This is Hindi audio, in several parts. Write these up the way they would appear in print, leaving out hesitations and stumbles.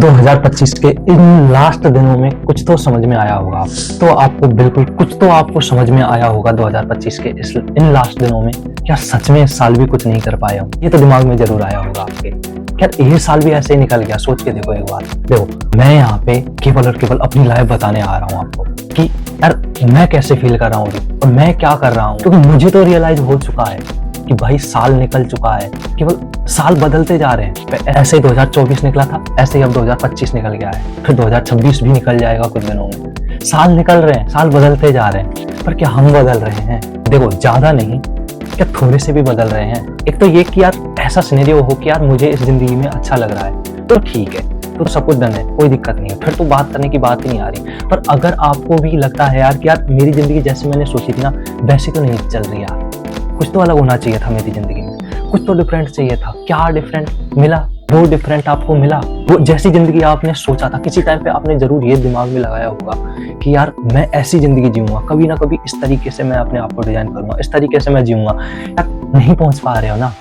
2025 के इन लास्ट दिनों में कुछ तो समझ में आया होगा तो आपको बिल्कुल कुछ तो आपको समझ में आया होगा 2025 के इन लास्ट दिनों में क्या सच में इस साल भी कुछ नहीं कर पाया हूँ। ये तो दिमाग में जरूर आया होगा आपके, क्या ये साल भी ऐसे ही निकल गया। सोच के देखो एक बार। देखो मैं यहाँ पे केवल और केवल अपनी लाइफ बताने आ रहा हूँ आपको कि यार मैं कैसे फील कर रहा हूँ अभी और मैं क्या कर रहा हूँ, क्योंकि मुझे तो रियलाइज हो चुका है कि भाई साल निकल चुका है, केवल साल बदलते जा रहे हैं। ऐसे ही 2024 निकला था, ऐसे ही अब 2025 निकल गया है, फिर 2026 भी निकल जाएगा कुछ दिनों में। साल निकल रहे हैं, साल बदलते जा रहे हैं, पर क्या हम बदल रहे हैं? देखो ज्यादा नहीं, क्या थोड़े से भी बदल रहे हैं। एक तो ये कि यार ऐसा सिनेरियो हो कि यार मुझे इस जिंदगी में अच्छा लग रहा है तो ठीक है, तो सब कुछ डन है, कोई दिक्कत नहीं है, फिर तो बात करने की बात ही नहीं आ रही। पर अगर आपको भी लगता है यार कि यार मेरी जिंदगी जैसे मैंने सोची थी ना वैसी तो नहीं चल रही यार, कुछ तो अलग होना चाहिए था मेरी जिंदगी में, कुछ तो डिफरेंट चाहिए था। क्या डिफरेंट मिला? वो डिफरेंट आपको मिला, वो जैसी जिंदगी आपने सोचा था। किसी टाइम पे आपने जरूर ये दिमाग में लगाया होगा कि यार मैं ऐसी जिंदगी जीऊंगा, कभी ना कभी इस तरीके से मैं अपने आप को डिजाइन करूंगा, इस तरीके से मैं जीऊंगा। यार नहीं पहुंच पा रहे हो ना,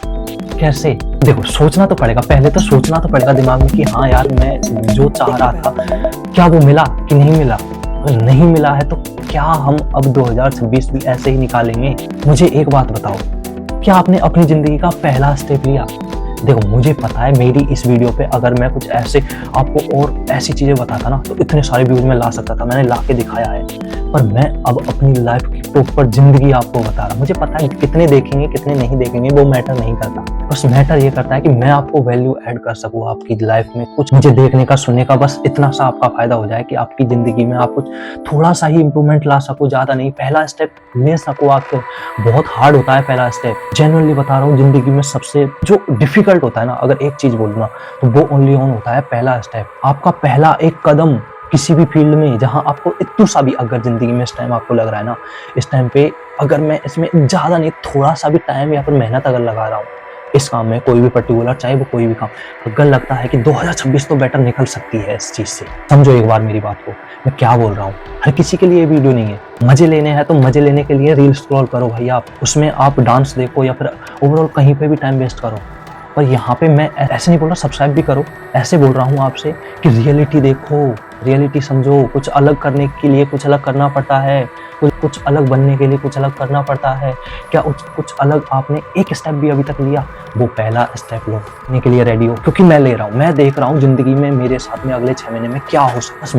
कैसे? देखो सोचना तो पड़ेगा, पहले तो सोचना तो पड़ेगा दिमाग में कि हाँ यार मैं जो चाह रहा था क्या वो मिला कि नहीं मिला। अगर नहीं मिला है तो क्या हम अब 2026 भी ऐसे ही निकालेंगे? मुझे एक बात बताओ, क्या आपने अपनी जिंदगी का पहला स्टेप लिया? देखो मुझे पता है मेरी इस वीडियो पे अगर मैं कुछ ऐसे आपको और ऐसी चीजें बताता ना तो इतने सारे व्यूज में ला सकता था, मैंने ला के दिखाया है। पर मैं अब अपनी लाइफ की प्रॉपर जिंदगी आपको बता रहा हूँ। मुझे पता है कितने देखेंगे कितने नहीं देखेंगे वो मैटर नहीं करता, बस मैटर ये करता है कि मैं आपको वैल्यू ऐड कर सकूँ आपकी लाइफ में। कुछ मुझे देखने का सुनने का बस इतना सा आपका फायदा हो जाए कि आपकी जिंदगी में आप कुछ थोड़ा सा ही इंप्रूवमेंट ला सको, ज्यादा नहीं। पहला स्टेप ले सको। आपको बहुत हार्ड होता है पहला स्टेप, जेन्युइनली बता रहा हूँ। जिंदगी में सबसे जो डिफिकल्ट होता है ना, अगर एक चीज बोलूँ ना तो वो ओनली ऑन होता है पहला स्टेप। आपका पहला एक कदम किसी भी फील्ड में जहां आपको इतना सा भी अगर जिंदगी में इस टाइम आपको लग रहा है ना, इस टाइम पे अगर मैं इसमें ज्यादा नहीं थोड़ा सा भी टाइम या फिर मेहनत अगर लगा रहा हूँ इस काम में, कोई भी पर्टिकुलर चाहे वो कोई भी काम, अगर लगता है कि 2026 तो बेटर निकल सकती है इस चीज से, समझो एक बार मेरी बात को मैं क्या बोल रहा हूँ। हर किसी के लिए ये वीडियो नहीं है। मजे लेने हैं तो मजे लेने के लिए रील स्क्रॉल करो भाई, आप उसमें आप डांस देखो या फिर ओवरऑल कहीं पे भी टाइम वेस्ट करो। पर यहाँ पे मैं ऐसे नहीं बोल रहा सब्सक्राइब भी करो, ऐसे बोल रहा हूँ आपसे कि रियलिटी देखो, रियलिटी समझो। कुछ अलग करने के लिए कुछ अलग करना पड़ता है, कुछ अलग बनने के लिए कुछ अलग करना पड़ता है। क्या कुछ अलग आपने एक स्टेप भी अभी तक लिया? वो पहला स्टेप लेने के लिए रेडी हो, क्योंकि मैं ले रहा हूँ। मैं देख रहा हूँ जिंदगी में मेरे साथ में अगले 6 महीने में क्या हो सकता है। बस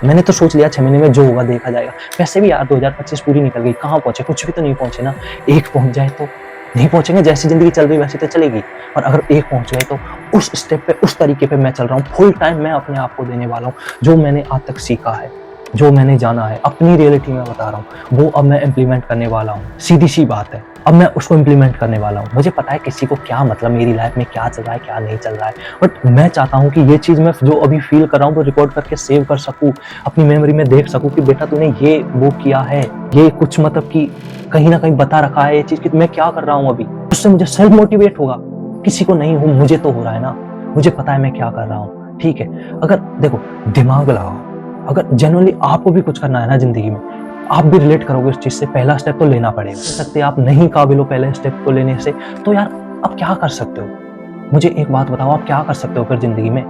मैंने तो सोच लिया 6 महीने में जो होगा देखा जाएगा। वैसे भी यार 2025 पूरी निकल गई, कहाँ पहुंचे? कुछ भी तो नहीं पहुंचे ना। एक पहुंच जाए तो नहीं पहुंचेंगे, जैसी जिंदगी चल रही वैसी तो चलेगी। और अगर एक पहुंच गए तो उस स्टेप पे उस तरीके पे मैं चल रहा हूँ। फुल टाइम मैं अपने आप को देने वाला हूँ। जो मैंने आज तक सीखा है, जो मैंने जाना है, अपनी रियलिटी में बता रहा हूँ, वो अब मैं इम्प्लीमेंट करने वाला हूँ। सीधी सी बात है, अब मैं उसको इम्प्लीमेंट करने वाला हूँ। मुझे पता है किसी को क्या मतलब मेरी लाइफ में क्या चल रहा है क्या नहीं चल रहा है, बट मैं चाहता हूँ कि ये चीज मैं जो अभी फील कर रहा हूँ वो रिकॉर्ड करके सेव कर सकूँ, अपनी मेमोरी में देख सकूँ कि बेटा तूने ये वो किया है, ये कुछ मतलब कि कहीं ना कहीं बता रखा है ये चीज कि मैं क्या कर रहा हूँ अभी। उससे मुझे सेल्फ मोटिवेट होगा। किसी को नहीं हो, मुझे तो हो रहा है ना, मुझे पता है मैं क्या कर रहा हूँ। ठीक है, अगर देखो दिमाग लगाओ, अगर जेन्युइनली आपको भी कुछ करना है ना जिंदगी में, आप भी रिलेट करोगे उस चीज से, पहला स्टेप तो लेना पड़ेगा। सकते आप नहीं काबिल हो पहले स्टेप को लेने से, तो यार आप क्या कर सकते हो? मुझे एक बात बताओ, आप क्या कर सकते हो फिर जिंदगी में?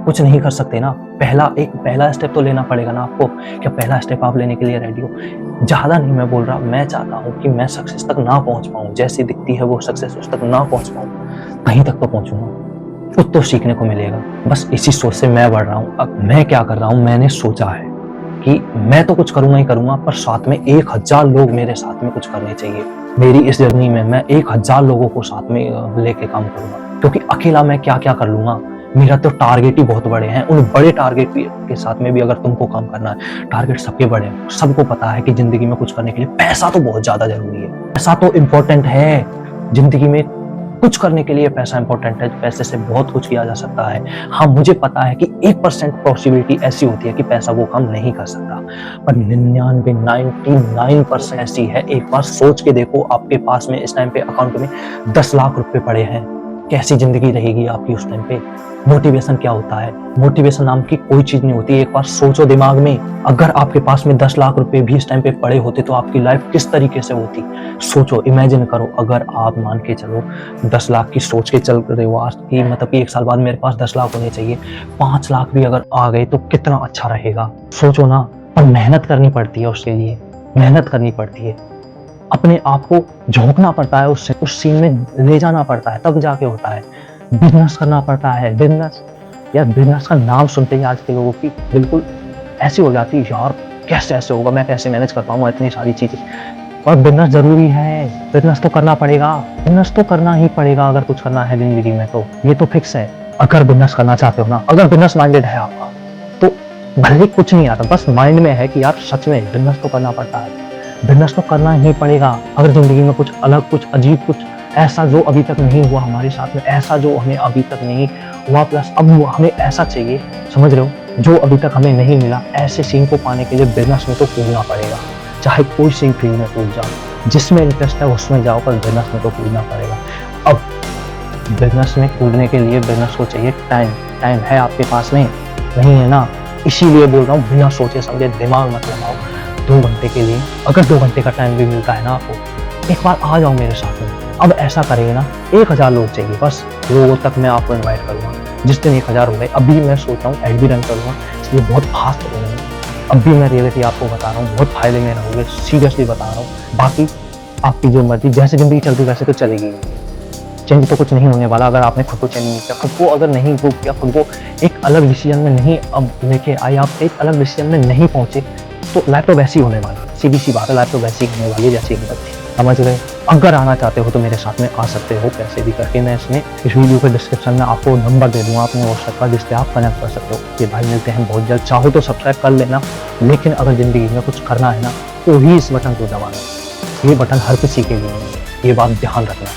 कुछ नहीं कर सकते ना। पहला स्टेप तो लेना पड़ेगा ना आपको। क्या पहला स्टेप आप लेने के लिए रेडी हो? ज्यादा नहीं मैं बोल रहा, मैं चाहता हूँ कि मैं सक्सेस तक ना पहुंच पाऊँ, जैसी दिखती है वो सक्सेस उस तक ना पहुंच पाऊँ, कहीं तक तो पहुंचूंगा, कुछ तो सीखने को मिलेगा। बस इसी सोच से मैं बढ़ रहा हूँ। अब मैं क्या कर रहा हूँ, मैंने सोचा है कि मैं तो कुछ करूंगा ही करूंगा, पर साथ में 1000 लोग मेरे साथ में कुछ करने चाहिए। मेरी इस जर्नी में मैं 1000 लोगों को साथ में लेके काम करूंगा, क्योंकि अकेला मैं क्या क्या कर लूंगा। मेरा तो टारगेट ही बहुत बड़े हैं। उन बड़े टारगेट के साथ में भी अगर तुमको काम करना है, टारगेट सबके बड़े हैं। सबको पता है कि जिंदगी में कुछ करने के लिए पैसा तो बहुत ज्यादा जरूरी है। पैसा तो इम्पोर्टेंट है जिंदगी में, कुछ करने के लिए पैसा इंपॉर्टेंट है। पैसे से बहुत कुछ किया जा सकता है। हाँ मुझे पता है कि 1% पॉसिबिलिटी ऐसी होती है कि पैसा वो काम नहीं कर सकता, पर 99% ऐसी है। एक बार सोच के देखो, आपके पास में इस टाइम पे अकाउंट में 10 लाख रुपए पड़े हैं, कैसी जिंदगी रहेगी आपकी उस टाइम पे। मोटिवेशन क्या होता है? मोटिवेशन नाम की कोई चीज नहीं होती। एक बार सोचो दिमाग में, अगर आपके पास में 10 लाख रुपए भी इस टाइम पे पड़े होते तो आपकी लाइफ किस तरीके से होती। सोचो, इमेजिन करो, अगर आप मान के चलो 10 लाख की सोच के चल रहे हो आज की, मतलब कि 1 साल बाद मेरे पास 10 लाख होने चाहिए, 5 लाख भी अगर आ गए तो कितना अच्छा रहेगा। सोचो ना, पर मेहनत करनी पड़ती है उसके लिए, मेहनत करनी पड़ती है, अपने आप को झोंकना पड़ता है, उससे उस सीन में ले जाना पड़ता है, तब जाके होता है। बिजनेस करना पड़ता है। बिजनेस, यार बिजनेस का नाम सुनते ही आज के लोगों की बिल्कुल ऐसी हो जाती है, यार कैसे ऐसे होगा, मैं कैसे मैनेज कर पाऊंगा इतनी सारी चीजें। और बिजनेस जरूरी है, बिजनेस तो करना पड़ेगा, बिजनेस तो करना ही पड़ेगा अगर कुछ करना है जिंदगी में, तो ये तो फिक्स है। अगर बिजनेस करना चाहते हो ना, अगर बिजनेस माइंडेड है आपका, तो भले कुछ नहीं आता, बस माइंड में है कि यार सच में बिजनेस तो करना पड़ता है, बिजनेस तो करना ही पड़ेगा। अगर जिंदगी में कुछ अलग, कुछ अजीब, कुछ ऐसा जो अभी तक नहीं हुआ हमारे साथ में, ऐसा जो हमें अभी तक नहीं हुआ, प्लस अब हमें ऐसा चाहिए, समझ रहे हो, जो अभी तक हमें नहीं मिला, ऐसे सीन को पाने के लिए बिजनेस में तो कूदना पड़ेगा। चाहे कोई सी फील्ड में कूद जाओ, जिसमें इंटरेस्ट है उसमें जाओ, पर बिजनेस में तो कूदना पड़ेगा। अब बिजनेस में कूदने के लिए बिजनेस को चाहिए टाइम। टाइम है आपके पास में? नहीं है ना, इसीलिए बोल रहा हूँ, बिना सोचे समझे दिमाग मत लगाओ। 2 घंटे के लिए, अगर 2 घंटे का टाइम भी मिलता है ना आपको, एक बार आ जाओ मेरे साथ में। अब ऐसा करेंगे ना, 1000 लोग चाहिए बस, लोगों तक मैं आपको इन्वाइट करूंगा। जिस दिन 1000 हो गए, अभी मैं सोच रहा हूँ एड भी रन करूंगा, इसलिए बहुत फास्ट करूंगा। अब भी मैं रियलिटी आपको बता रहा हूँ, बहुत फायदे में रहोगे, सीरियसली बता रहा हूँ। बाकी आपकी जो मर्जी, जैसे जिंदगी चलती वैसे तो चलेगी, चेंज तो कुछ नहीं होने वाला। अगर आपने खुद को चेंज नहीं किया, खुद को अगर नहीं प्रूव किया, खुद को एक अलग डिसीजन में नहीं अब लेके आए, आप एक अलग डिसीजन में नहीं पहुंचे, तो लाइफ तो वैसी होने वाली, सीधी सी बात है, लाइफ तो वैसी होने वाली है जैसी कि बच्ची, समझ रहे। अगर आना चाहते हो तो मेरे साथ में आ सकते हो, कैसे भी करके। मैं इसमें इस वीडियो के डिस्क्रिप्शन में आपको नंबर दे दूंगा अपने व्हाट्सएप का, जिससे आप कनेक्ट कर सकते हो। ये भाई मिलते हैं बहुत जल्द। चाहो तो सब्सक्राइब कर लेना, लेकिन अगर जिंदगी में कुछ करना है ना, तो ही इस बटन को दबाना। ये बटन हर किसी के लिए है, ये बात ध्यान रखना।